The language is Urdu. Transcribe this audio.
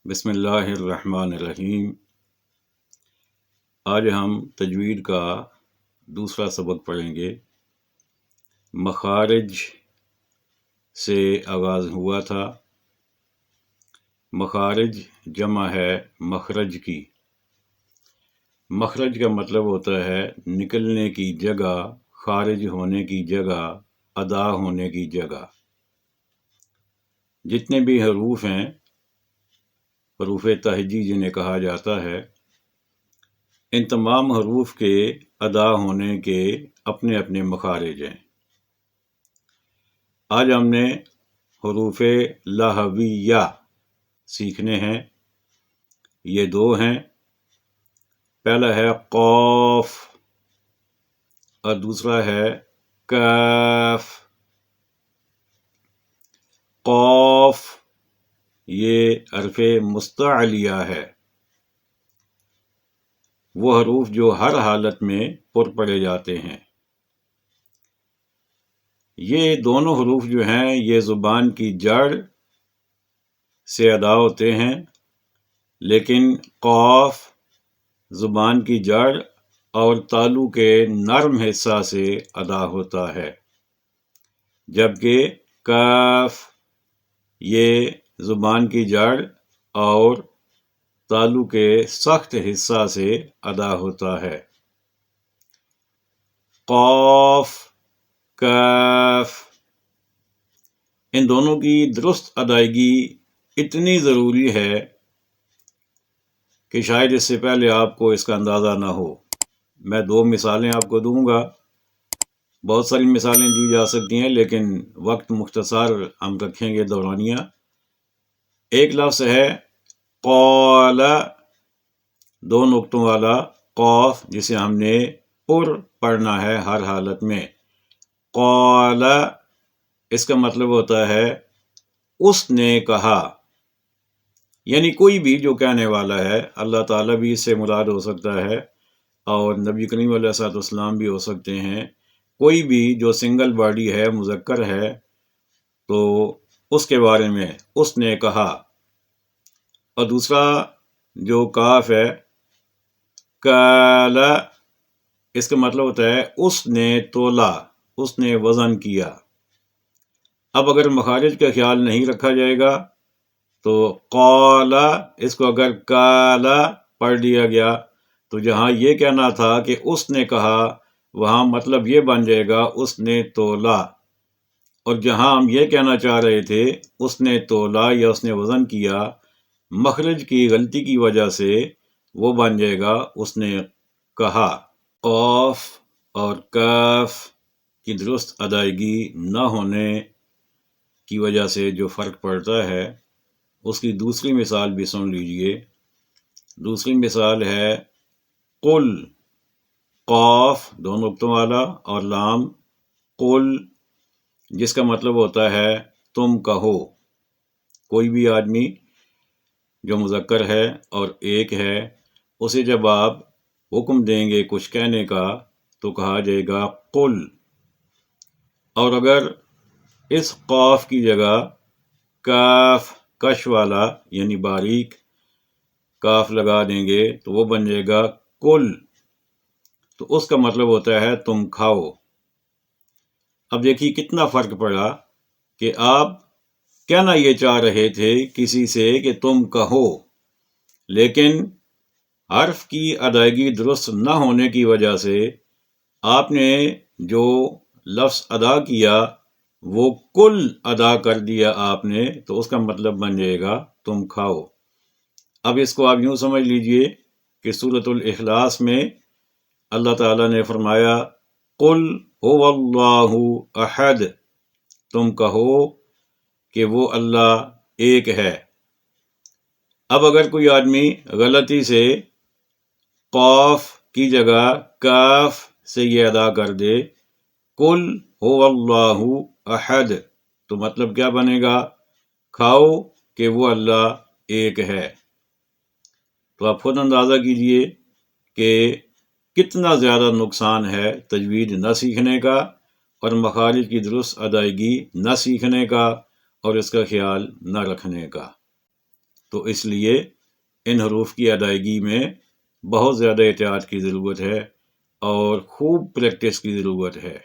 بسم اللہ الرحمن الرحیم۔ آج ہم تجوید کا دوسرا سبق پڑھیں گے۔ مخارج سے آغاز ہوا تھا۔ مخارج جمع ہے مخرج کی۔ مخرج کا مطلب ہوتا ہے نکلنے کی جگہ، خارج ہونے کی جگہ، ادا ہونے کی جگہ۔ جتنے بھی حروف ہیں، حروف تہجی جنہیں کہا جاتا ہے، ان تمام حروف کے ادا ہونے کے اپنے اپنے مخارج ہیں۔ آج ہم نے حروف لہویہ سیکھنے ہیں۔ یہ دو ہیں، پہلا ہے قاف اور دوسرا ہے کاف۔ قاف یہ حرف مستعلیہ ہے، وہ حروف جو ہر حالت میں پر پڑے جاتے ہیں۔ یہ دونوں حروف جو ہیں یہ زبان کی جڑ سے ادا ہوتے ہیں، لیکن قاف زبان کی جڑ اور تالو کے نرم حصہ سے ادا ہوتا ہے، جبکہ کاف یہ زبان کی جڑ اور تالو کے سخت حصہ سے ادا ہوتا ہے۔ قاف، کاف، ان دونوں کی درست ادائیگی اتنی ضروری ہے کہ شاید اس سے پہلے آپ کو اس کا اندازہ نہ ہو۔ میں دو مثالیں آپ کو دوں گا۔ بہت ساری مثالیں دی جا سکتی ہیں، لیکن وقت مختصر ہم رکھیں گے دورانیہ۔ ایک لفظ ہے قال، دو نقطوں والا قاف، جسے ہم نے پر پڑھنا ہے ہر حالت میں۔ قال، اس کا مطلب ہوتا ہے اس نے کہا، یعنی کوئی بھی جو کہنے والا ہے۔ اللہ تعالیٰ بھی اس سے مراد ہو سکتا ہے اور نبی کریم علیہ الصلوۃ والسلام بھی ہو سکتے ہیں۔ کوئی بھی جو سنگل باڈی ہے، مذکر ہے، تو اس کے بارے میں اس نے کہا۔ اور دوسرا جو کاف ہے کالا، اس کا مطلب ہوتا ہے اس نے تولا، اس نے وزن کیا۔ اب اگر مخارج کا خیال نہیں رکھا جائے گا تو قالا، اس کو اگر کالا پڑھ لیا گیا تو جہاں یہ کہنا تھا کہ اس نے کہا، وہاں مطلب یہ بن جائے گا اس نے تولا، اور جہاں ہم یہ کہنا چاہ رہے تھے اس نے تولا یا اس نے وزن کیا، مخرج کی غلطی کی وجہ سے وہ بن جائے گا اس نے کہا۔ قاف اور کاف کی درست ادائیگی نہ ہونے کی وجہ سے جو فرق پڑتا ہے، اس کی دوسری مثال بھی سن لیجئے۔ دوسری مثال ہے قل، قاف دو نقطوں والا اور لام، قل، جس کا مطلب ہوتا ہے تم کہو۔ کوئی بھی آدمی جو مذکر ہے اور ایک ہے، اسے جب آپ حکم دیں گے کچھ کہنے کا تو کہا جائے گا قل۔ اور اگر اس قاف کی جگہ کاف کش والا یعنی باریک کاف لگا دیں گے تو وہ بن جائے گا کل، تو اس کا مطلب ہوتا ہے تم کھاؤ۔ اب دیکھیے کتنا فرق پڑا کہ آپ کہنا یہ چاہ رہے تھے کسی سے کہ تم کہو، لیکن حرف کی ادائیگی درست نہ ہونے کی وجہ سے آپ نے جو لفظ ادا کیا وہ کل ادا کر دیا آپ نے، تو اس کا مطلب بن جائے گا تم کھاؤ۔ اب اس کو آپ یوں سمجھ لیجئے کہ سورۃ الاخلاص میں اللہ تعالیٰ نے فرمایا قل هو اللہ احد، تم کہو کہ وہ اللہ ایک ہے۔ اب اگر کوئی آدمی غلطی سے قاف کی جگہ کاف سے یہ ادا کر دے قل هو اللہ احد، تو مطلب کیا بنے گا؟ کھاؤ کہ وہ اللہ ایک ہے۔ تو آپ خود اندازہ کیجئے کہ کتنا زیادہ نقصان ہے تجوید نہ سیکھنے کا اور مخارج کی درست ادائیگی نہ سیکھنے کا اور اس کا خیال نہ رکھنے کا۔ تو اس لیے ان حروف کی ادائیگی میں بہت زیادہ احتیاط کی ضرورت ہے اور خوب پریکٹس کی ضرورت ہے۔